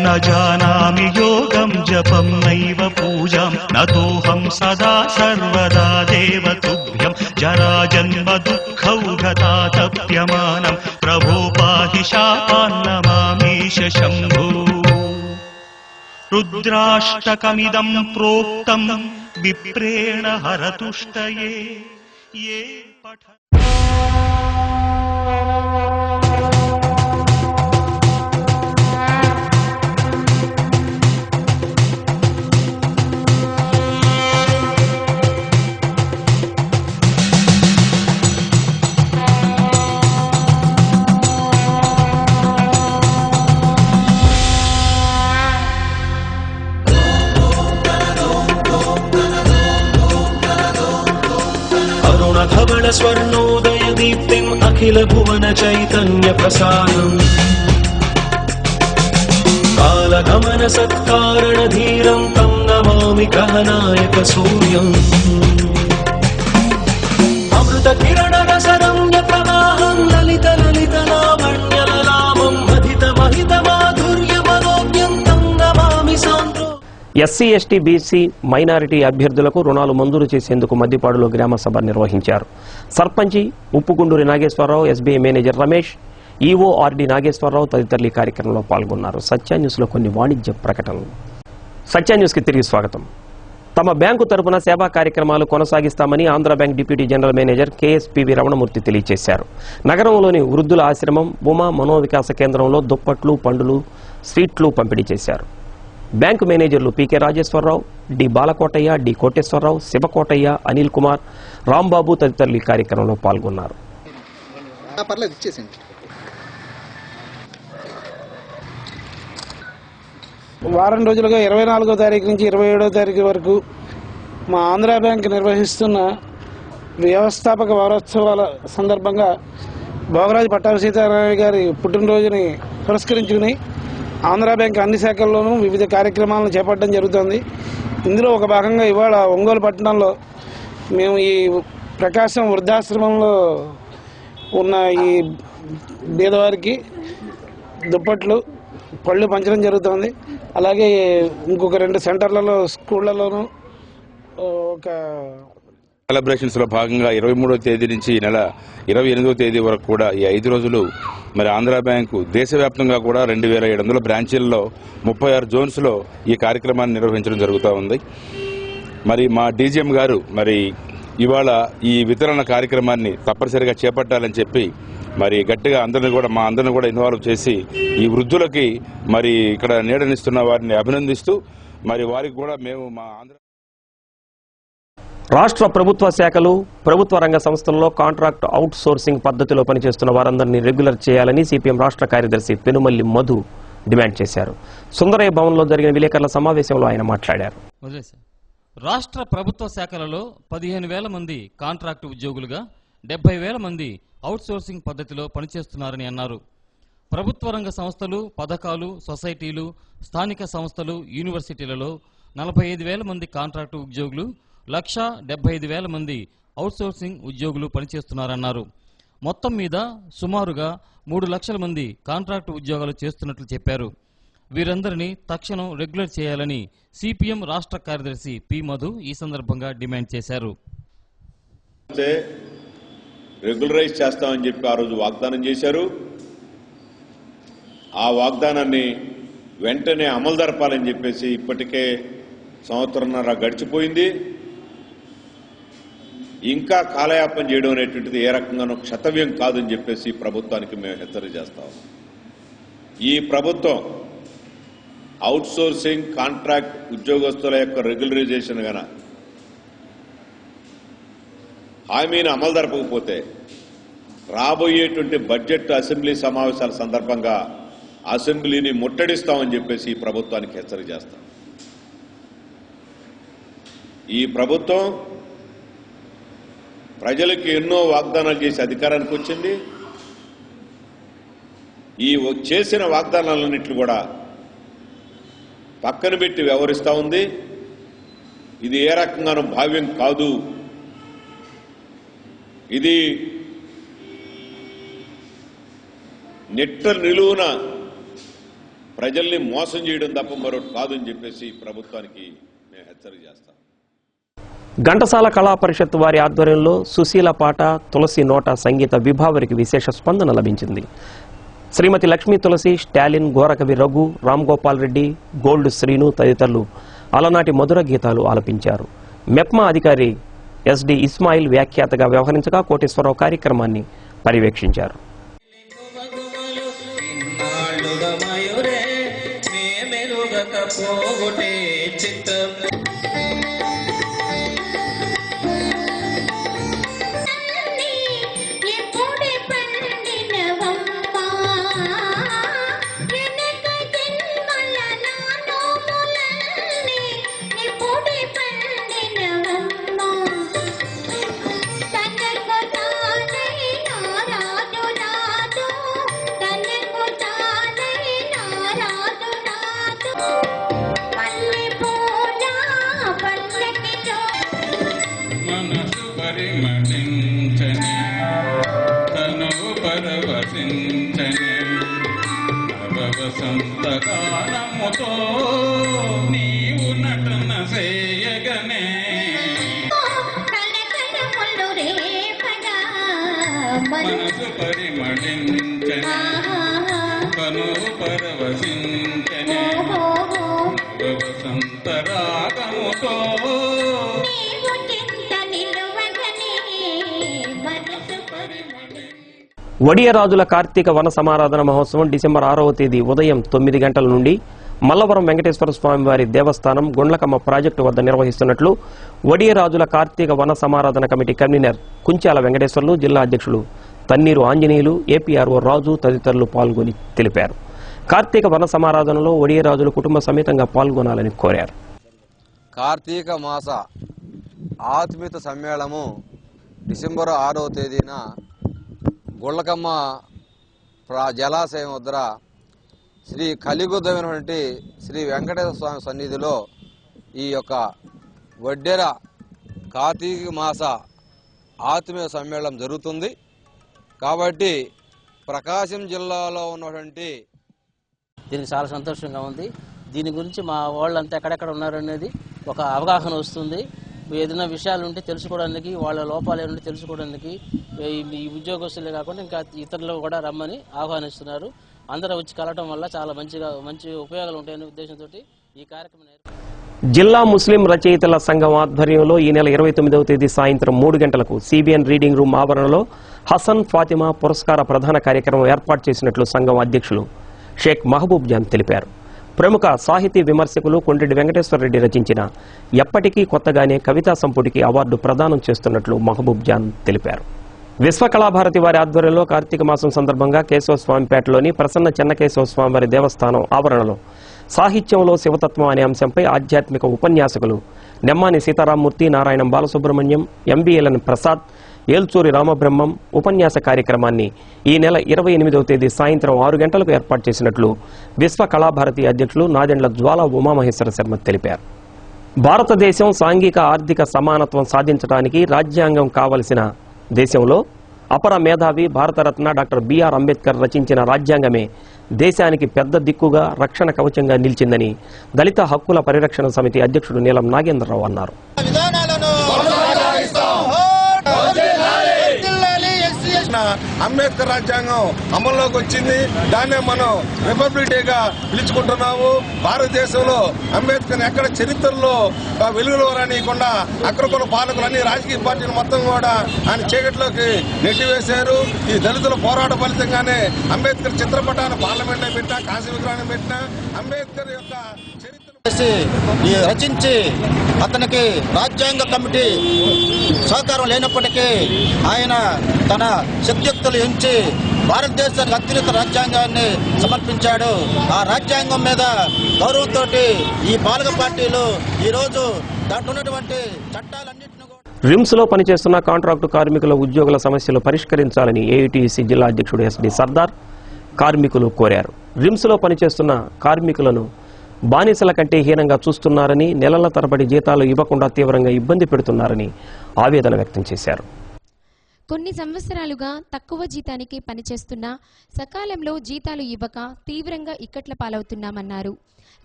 न जानामि योगं जपं नैव पूजां नतोऽहं सदा सर्वदा देव तुभ्यं जराजन्म दुःखौघतातप्यमानं प्रभो पाहि शापान्नमामीश शम्भो रुद्राष्टकमिदं प्रोक्तं विप्रेण हरतुष्टये ये पठ धवल स्वर्णोदय दीप्तिम् अखिल भुवन चैतन्य प्रसारम् कालगमन सत्कारण धीरं तं नमामि गहनायक सूर्यम् अमृत किरण रसरम्य प्रवाहं ललित ललित लावण्य ललामं महित महित माधुर्य मनोज्ञं तं नमामि सान्द्रो ఎస్సీ ఎస్టీ బీసీ మైనారిటీ అభ్యర్థులకు రుణాలు మంజూరు చేసేందుకు మద్దిపాడులో గ్రామ సభ నిర్వహించారు. సర్పంచి Uppugunduri Nageswara Rao, SBI manager Ramesh, EO RD Nageswara Rao తదితరులు ఈ కార్యక్రమంలో పాల్గొన్నారు. సత్య న్యూస్లో కొన్ని వాణిజ్య ప్రకటనలు. సత్య న్యూస్కి తిరిగి స్వాగతం. తమ బ్యాంకు తరపున సేవా కార్యక్రమాలు కొనసాగిస్తామని Andhra bank deputy general manager KSPV Ramanamurthy తెలియజేశారు. నగరంలోని వృద్ధుల ఆశ్రమం ఉమా మనోవికాస కేంద్రంలో దుప్పట్లు, పండులు, స్వీట్లు పంపిణీ చేశారు. బ్యాంకు మేనేజర్లు పీకే రాజేశ్వరరావు, డి బాలకోటయ్య, డి కోటేశ్వరరావు, శివకోటయ్య, అనిల్ కుమార్, రాంబాబు తదితరులు ఈ కార్యక్రమంలో పాల్గొన్నారు. వారం రోజులుగా 24వ తారీఖు నుంచి 27వ తారీఖు వరకు మా ఆంధ్ర బ్యాంక్ నిర్వహిస్తున్న వ్యవస్థాపక వారోత్సవాల సందర్భంగా భోగరాజు పట్టాభి సీతారామయ్య గారి పుట్టినరోజుని పురస్కరించుకుని ఆంధ్ర బ్యాంక్ అన్ని శాఖల్లోనూ వివిధ కార్యక్రమాలను చేపట్టడం జరుగుతుంది. ఇందులో ఒక భాగంగా ఇవాళ ఒంగోలు పట్టణంలో మేము ఈ ప్రకాశం వృద్ధాశ్రమంలో ఉన్న ఈ పేదవారికి దుప్పట్లు, పళ్ళు పంచడం జరుగుతుంది. అలాగే ఇంకొక 2 సెంటర్లలో స్కూళ్లలోనూ ఒక సెలబ్రేషన్స్ లో భాగంగా 23వ తేదీ నుంచి ఈ నెల 28వ తేదీ వరకు కూడా ఈ 5 రోజులు మరి ఆంధ్ర బ్యాంకు దేశవ్యాప్తంగా కూడా 2700 బ్రాంచీల్లో 36 జోన్స్ లో ఈ కార్యక్రమాన్ని నిర్వహించడం జరుగుతూ ఉంది. మరి మా డీజీఎం గారు మరి ఇవాళ ఈ వితరణ కార్యక్రమాన్ని తప్పనిసరిగా చేపట్టాలని చెప్పి మరి గట్టిగా మా అందరిని కూడా ఇన్వాల్వ్ చేసి ఈ వృద్ధులకి మరి ఇక్కడ నీడనిస్తున్న వారిని అభినందిస్తూ మరి వారికి కూడా మేము మా ఆంధ్ర రాష్ట్ర ప్రభుత్వ శాఖలు, ప్రభుత్వ రంగ సంస్థల్లో కాంట్రాక్ట్ అవుట్ సోర్సింగ్ పద్ధతిలో పనిచేస్తున్న వారందరినీ రెగ్యులర్ చేయాలని సిపిఎం రాష్ట్ర కార్యదర్శి పెనుమల్లి మధు డిమాండ్ చేశారు. సుందరయ్య భవన్లో జరిగిన విలేకరుల సమావేశంలో ఆయన మాట్లాడారు. రాష్ట్ర ప్రభుత్వ శాఖలలో 15,000 మంది కాంట్రాక్టు ఉద్యోగులుగా 70,000 మంది అవుట్ సోర్సింగ్ పద్ధతిలో పనిచేస్తున్నారని అన్నారు. ప్రభుత్వ రంగ సంస్థలు, పథకాలు, సొసైటీలు, స్థానిక సంస్థలు, యూనివర్సిటీలలో 45,000 మంది కాంట్రాక్టు ఉద్యోగులు, 1,75,000 మంది అవుట్ సోర్సింగ్ ఉద్యోగులు పనిచేస్తున్నారన్నారు. మొత్తం మీద సుమారుగా 3 లక్షల మంది కాంట్రాక్టు ఉద్యోగాలు చేస్తున్నట్లు చెప్పారు. వీరందరినీ తక్షణం రెగ్యులర్ చేయాలని సిపిఎం రాష్ట్ర కార్యదర్శి పి మధు ఈ సందర్భంగా డిమాండ్ చేశారు. రెగ్యులరైజ్ చేస్తామని చెప్పి ఆ రోజు వాగ్దానం చేశారు. ఆ వాగ్దానాన్ని వెంటనే అమలు జరపాలని చెప్పేసి ఇప్పటికే 1.5 సంవత్సరం గడిచిపోయింది. ఇంకా కాలయాపన చేయడం అనేటువంటిది ఏ రకంగానూ క్షతవ్యం కాదని చెప్పేసి ప్రభుత్వానికి మేము హెచ్చరిక చేస్తాం. ఈ ప్రభుత్వం అవుట్సోర్సింగ్ కాంట్రాక్ట్ ఉద్యోగస్తుల యొక్క రెగ్యులరైజేషన్ గన హామీని అమలు జరపకపోతే రాబోయేటువంటి బడ్జెట్ అసెంబ్లీ సమావేశాల సందర్భంగా అసెంబ్లీని ముట్టడిస్తామని చెప్పేసి ఈ ప్రభుత్వానికి హెచ్చరిక చేస్తాం. ఈ ప్రభుత్వం ప్రజలకు ఎన్నో వాగ్దానాలు చేసి అధికారానికి వచ్చింది. ఈ చేసిన వాగ్దానాలన్నింటినీ కూడా పక్కన పెట్టి వ్యవహరిస్తూ ఉంది. ఇది ఏ రకంగానూ భావ్యం కాదు. ఇది నిలువున ప్రజల్ని మోసం చేయడం తప్ప మరొకటి కాదని చెప్పేసి ప్రభుత్వానికి మేము హెచ్చరిక చేస్తాం. ఘంటసాల కళా పరిషత్ వారి ఆధ్వర్యంలో సుశీల పాట, తులసి నోట సంగీత విభావరికి విశేష స్పందన లభించింది. శ్రీమతి లక్ష్మీ తులసి, స్టాలిన్, గోరకవి రఘు, రామ్ గోపాల్ రెడ్డి, గోల్డ్ శ్రీను తదితరులు అలనాటి మధుర గీతాలు ఆలపించారు. మెప్మా అధికారి ఎస్డి ఇస్మాయిల్ వ్యాఖ్యాతగా వ్యవహరించగా కోటేశ్వరరావు కార్యక్రమాన్ని పర్యవేక్షించారు. వసంతకాలముతో నీవు నటన చేయగనే మనసు పరిమళించనే కను పరవశించనే వసంతరాగముతో వడియరాజుల కార్తీక వన సమారాధన మహోత్సవం డిసెంబర్ 6వ తేదీ ఉదయం 9 గంటల నుండి మల్లవరం వెంకటేశ్వర స్వామి వారి దేవస్థానం గుండ్లకమ్మ ప్రాజెక్టు వద్ద నిర్వహిస్తున్నట్లు వడియరాజుల కార్తీక వన సమారాధన కమిటీ కన్వీనర్ కుంచాల వెంకటేశ్వర్లు, జిల్లా అధ్యక్షులు తన్నీరు ఆంజనేయులు, ఏపీఆర్ఓ రాజు తదితరులు పాల్గొని తెలిపారు. కార్తీక వన సమారాధనలో వడియరాజులు కుటుంబ సమేతంగా పాల్గొనాలని కోరారు. కార్తీక మాస ఆత్మీయత సమ్మేళనము డిసెంబర్ 6వ తేదీన గుండ్లకమ్మ జలాశయం వద్ద శ్రీ కలిగుద్దమైనటువంటి శ్రీ వెంకటేశ్వర స్వామి సన్నిధిలో ఈ యొక్క వడ్డెర కార్తీక మాస ఆత్మీయ సమ్మేళనం జరుగుతుంది. కాబట్టి ప్రకాశం జిల్లాలో ఉన్నటువంటి దీనికి చాలా సంతోషంగా ఉంది. దీని గురించి మా వాళ్ళంతా ఎక్కడెక్కడ ఉన్నారనేది ఒక అవగాహన వస్తుంది. ఏదైనా విషయాలు ఉంటే తెలుసుకోవడానికి, వాళ్ళ లోపాలు ఏమంటే తెలుసుకోవడానికి ఈ ఉద్యోగస్తులే కాకుండా ఇంకా ఇతరులు కూడా రమ్మని ఆహ్వానిస్తున్నారు. అందరూ వచ్చి కలవటం వల్ల చాలా మంచి ఉపయోగాలు ఉంటాయనే ఉద్దేశంతో ఈ కార్యక్రమం. జిల్లా ముస్లిం రచయితల సంఘం ఆధ్వర్యంలో ఈ నెల 29వ తేదీ సాయంత్రం 3 గంటలకు సిబిఎన్ రీడింగ్ రూమ్ ఆవరణలో హసన్ ఫాతిమా పురస్కార ప్రధాన కార్యక్రమం ఏర్పాటు చేసినట్లు సంఘం అధ్యక్షులు షేక్ మహబూబ్ జాన్ తెలిపారు. ప్రముఖ సాహితీ విమర్శకులు కొండ్రెడ్డి వెంకటేశ్వరరెడ్డి రచించిన ఎప్పటికీ కొత్తగానే కవితా సంపుటికి అవార్డు ప్రదానం చేస్తున్నట్లు మహబూబ్ జాన్ తెలిపారు. విశ్వకళాభారతి వారి ఆధ్వర్యంలో కార్తీక మాసం సందర్భంగా కేశవస్వామిపేటలోని ప్రసన్న చెన్నకేశవస్వామి వారి దేవస్థానం ఆవరణలో సాహిత్యంలో శివతత్వం అనే అంశంపై ఆధ్యాత్మిక ఉపన్యాసకులు నెమ్మాని సీతారామూర్తి, నారాయణం బాలసుబ్రహ్మణ్యం, ఎంబీఎల్ఎన్ ప్రసాద్, ఏల్చూరి రామబ్రహ్మం ఉపన్యాస కార్యక్రమాన్ని ఈ నెల 28వ తేదీ సాయంత్రం 6 గంటలకు ఏర్పాటు చేసినట్లు విశ్వ కళాభారతి అధ్యక్షులు నాదెండ్ల జ్వాలా ఉమామహేశ్వర శర్మ తెలిపారు. భారతదేశం సాంఘిక ఆర్థిక సమానత్వం సాధించడానికి రాజ్యాంగం కావలసిన దేశంలో అపర మేధావి భారతరత్న డాక్టర్ బిఆర్ అంబేద్కర్ రచించిన రాజ్యాంగమే దేశానికి పెద్ద దిక్కుగా రక్షణ కవచంగా నిలిచిందని దళిత హక్కుల పరిరక్షణ సమితి అధ్యక్షుడు నీలం నాగేంద్రరావు అన్నారు. అంబేద్కర్ రాజ్యాంగం అమల్లోకి వచ్చింది. దాన్నే మనం రిపబ్లిక్ డేగా పిలుచుకుంటున్నాము. భారతదేశంలో అంబేద్కర్ ఎక్కడ చరిత్రలో వెలుగులో రానియకుండా అగ్రకుల పాలకులన్నీ రాజకీయ పార్టీలు మొత్తం కూడా ఆయన చీకట్లోకి నెట్టివేశారు. ఈ దళితుల పోరాట ఫలితంగానే అంబేద్కర్ చిత్రపటాన్ని పార్లమెంట్లో పెట్టినా, కాశీ విగ్రహాన్ని పెట్టినా అంబేద్కర్ యొక్క రచించి అతనికి రాజ్యాంగ కమిటీ సహకారం లేనప్పటికీ ఆయన తన శక్తియుక్తులు ఎంచి భారతదేశానికి అత్యున్నత రాజ్యాంగాన్ని సమర్పించాడు. ఆ రాజ్యాంగం మీద గౌరవంతో ఈ పాలక పార్టీలు ఈరోజు దాంట్లో ఉన్నటువంటి చట్టాలన్నింటినీ రిమ్స్ లో పనిచేస్తున్న కాంట్రాక్టు కార్మికుల ఉద్యోగుల సమస్యలు పరిష్కరించాలని ఏఐటీయూసీ జిల్లా అధ్యక్షుడు ఎస్డి సర్దార్ కార్మికులు కోరారు. రిమ్స్ లో పనిచేస్తున్న కార్మికులను బానిసల కంటే హీనంగా చూస్తున్నారని, నెలల తరబడి జీతాలు ఇవ్వకుండా తీవ్రంగా ఇబ్బంది పెడుతున్నారని ఆవేదన వ్యక్తం చేశారు. కొన్ని సంవత్సరాలుగా తక్కువ జీతానికి పనిచేస్తున్నా సకాలంలో జీతాలు ఇవ్వక తీవ్రంగా ఇక్కట్ల పాలవుతున్నామన్నారు.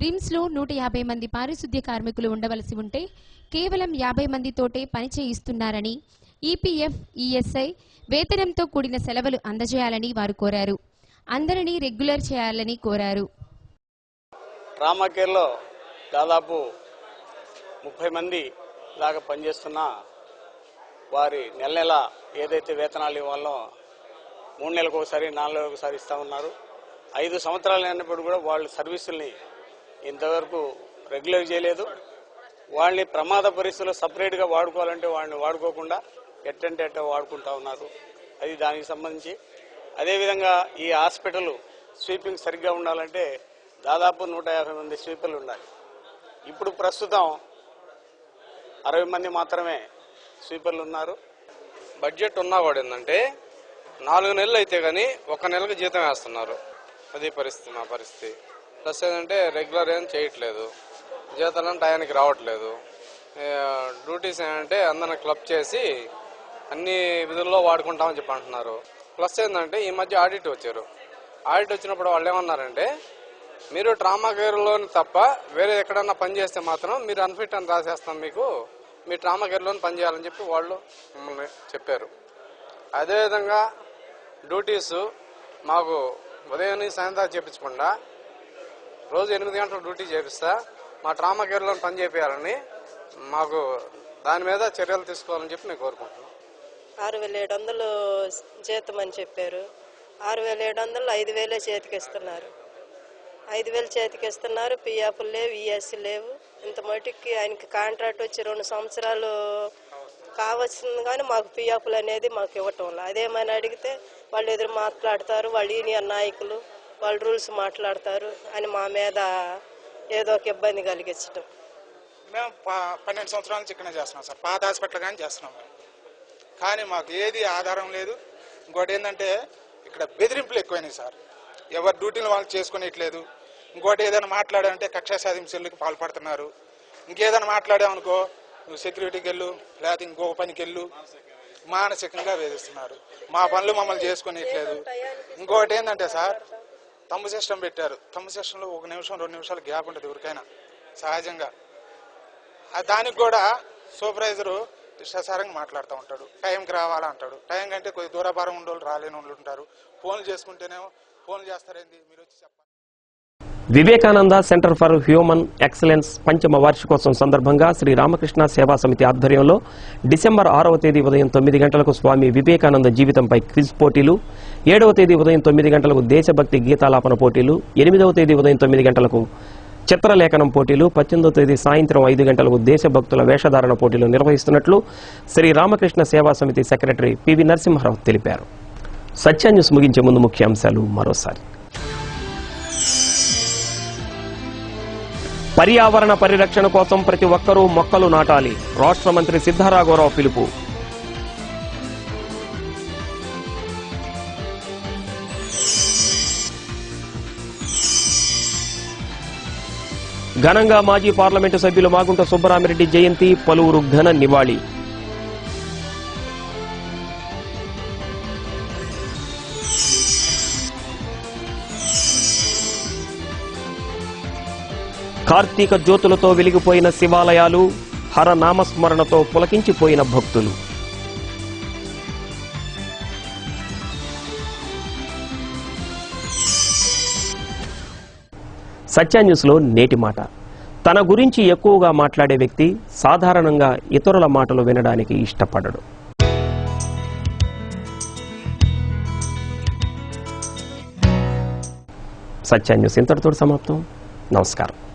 రిమ్స్లో 150 మంది పారిశుద్ధ్య కార్మికులు ఉండవలసి ఉంటే కేవలం 50 మందితోటే పని చేయిస్తున్నారని, ఈపీఎఫ్, ఈఎస్ఐ, వేతనంతో కూడిన సెలవులు అందజేయాలని వారు కోరారు. అందరినీ రెగ్యులర్ చేయాలని కోరారు. రామాకేర్లో దాదాపు 30 మంది లాగా పనిచేస్తున్న వారి నెల ఏదైతే వేతనాలు ఇవ్వాలో 3 నెలలకు ఒకసారి 4 నెలలకు ఒకసారి ఇస్తూ ఉన్నారు. 5 సంవత్సరాలు అయినప్పుడు కూడా వాళ్ళు సర్వీసుల్ని ఇంతవరకు రెగ్యులర్ చేయలేదు. వాళ్ళని ప్రమాద పరిస్థితుల్లో సపరేట్గా వాడుకోవాలంటే వాళ్ళని వాడుకోకుండా ఎట్టంటే ఎట్ట వాడుకుంటా ఉన్నారు. అది దానికి సంబంధించి అదేవిధంగా ఈ హాస్పిటల్ స్వీపింగ్ సరిగ్గా ఉండాలంటే దాదాపు 150 మంది స్వీపర్లు ఉండాలి. ఇప్పుడు ప్రస్తుతం 60 మంది మాత్రమే స్వీపర్లు ఉన్నారు. బడ్జెట్ ఉన్నా కూడా ఏంటంటే 4 నెలలు అయితే కానీ 1 నెలకు జీతం వేస్తున్నారు. అది పరిస్థితి, మా పరిస్థితి. ప్లస్ ఏంటంటే రెగ్యులర్ ఏం చేయట్లేదు, జీతాలను టయానికి రావట్లేదు. డ్యూటీస్ ఏంటంటే అందరిని క్లబ్ చేసి అన్ని విధుల్లో వాడుకుంటామని చెప్పి అంటున్నారు. ప్లస్ ఏంటంటే ఈ మధ్య ఆడిట్ వచ్చారు. ఆడిట్ వచ్చినప్పుడు వాళ్ళు ఏమన్నారంటే మీరు ట్రామా కేర్లోని తప్ప వేరే ఎక్కడన్నా పని చేస్తే మాత్రం మీరు అన్ఫిట్ అని రాసేస్తాం, మీకు మీ ట్రామా కేర్లోని పని చేయాలని చెప్పి వాళ్ళు మమ్మల్ని చెప్పారు. అదేవిధంగా డ్యూటీస్ మాకు ఉదయం నుంచి సాయంత్రం చేయించకుండా రోజు 8 గంటలు డ్యూటీ చేపిస్తా మా ట్రామా కేర్లో పని చేయాలని మాకు దాని మీద చర్యలు తీసుకోవాలని చెప్పి నేను కోరుకుంటున్నాను. 6,700 జీతం అని చెప్పారు. 6,700 5,000 చేతికిస్తున్నారు. 5,000 చేతికిస్తున్నారు. పిఎఫ్లు లేవు, ఈఎస్సీ లేవు. ఇంత మటుకి ఆయనకి కాంట్రాక్ట్ వచ్చి 2 సంవత్సరాలు కావచ్చింది కానీ మాకు పిఎఫ్లు అనేది మాకు ఇవ్వటం. అదేమైనా అడిగితే వాళ్ళు ఎదురు మాట్లాడతారు, వాళ్ళు యూనియన్ నాయకులు వాళ్ళు రూల్స్ మాట్లాడతారు అని మా మీద ఏదో ఒక ఇబ్బంది కలిగించడం. మేము 12 సంవత్సరాల నుంచి ఇక్కడే చేస్తున్నాం సార్. పాత హాస్పిటల్ కానీ చేస్తున్నాం కానీ మాకు ఏది ఆధారం లేదు. ఇంకోటి ఏంటంటే ఇక్కడ బెదిరింపులు ఎక్కువైనాయి సార్. ఎవరు డ్యూటీలు వాళ్ళు చేసుకునేట్లేదు. ఇంకోటి ఏదైనా మాట్లాడాలంటే కక్షా సాధింపులకు పాల్పడుతున్నారు. ఇంకేదైనా మాట్లాడామనుకో నువ్వు సెక్యూరిటీకి వెళ్ళు, లేకపోతే ఇంకొక పనికి వెళ్ళు, మానసికంగా వేధిస్తున్నారు. మా పనులు మమ్మల్ని చేసుకునేట్లేదు. ఇంకొకటి ఏంటంటే సార్ తమ్ము సిస్టమ్ పెట్టారు. తమ్ము సిస్టంలో 1 నిమిషం 2 నిమిషాలు గ్యాప్ ఉంటుంది ఎవరికైనా సహజంగా. దానికి కూడా సూపర్వైజరు ఇష్టాసారంగా మాట్లాడుతూ ఉంటాడు. టైంకి రావాలా అంటాడు. టైం కంటే కొద్ది దూరభారం ఉండేవాళ్ళు రాలేని వాళ్ళు ఉంటారు. ఫోన్లు చేసుకుంటేనేమో ఫోన్లు చేస్తారేంది మీరు వచ్చి చెప్పాలి. Vivekananda centre for human excellence పంచమ వార్షికోత్సవం సందర్భంగా శ్రీ రామకృష్ణ సేవా సమితి ఆధ్వర్యంలో డిసెంబర్ 6వ తేదీ ఉదయం 9 గంటలకు స్వామి వివేకానంద జీవితంపై క్విజ్ పోటీలు, 7వ తేదీ ఉదయం 9 గంటలకు దేశభక్తి గీతాలాపన పోటీలు, 8వ తేదీ ఉదయం 9 గంటలకు చిత్రలేఖనం పోటీలు, 18వ తేదీ సాయంత్రం 5 గంటలకు దేశభక్తుల వేషధారణ పోటీలు నిర్వహిస్తున్నట్లు శ్రీ రామకృష్ణ సేవా సమితి సెక్రటరీ పివి నరసింహారావు తెలిపారు. సత్య న్యూస్ ముగించే ముందు ముఖ్యాంశాలు మరోసారి. పర్యావరణ పరిరక్షణ కోసం ప్రతి ఒక్కరూ మొక్కలు నాటాలి. రాష్ట్ర మంత్రి సిద్ధారాఘవరావు పిలుపు. ఘనంగా మాజీ పార్లమెంటు సభ్యులు మాగుంట సుబ్బరామిరెడ్డి జయంతి, పలువురు ఘన నివాళి. కార్తీక జ్యోతులతో వెలిగిపోయిన శివాలయాలు, హరనామస్మరణతో పులకించిపోయిన భక్తులు. సత్య న్యూస్లో నేటి మాట. తన గురించి ఎక్కువగా మాట్లాడే వ్యక్తి సాధారణంగా ఇతరుల మాటలు వినడానికి ఇష్టపడడు. సత్య న్యూస్ ఇంతటితో సమాప్తం. నమస్కారం.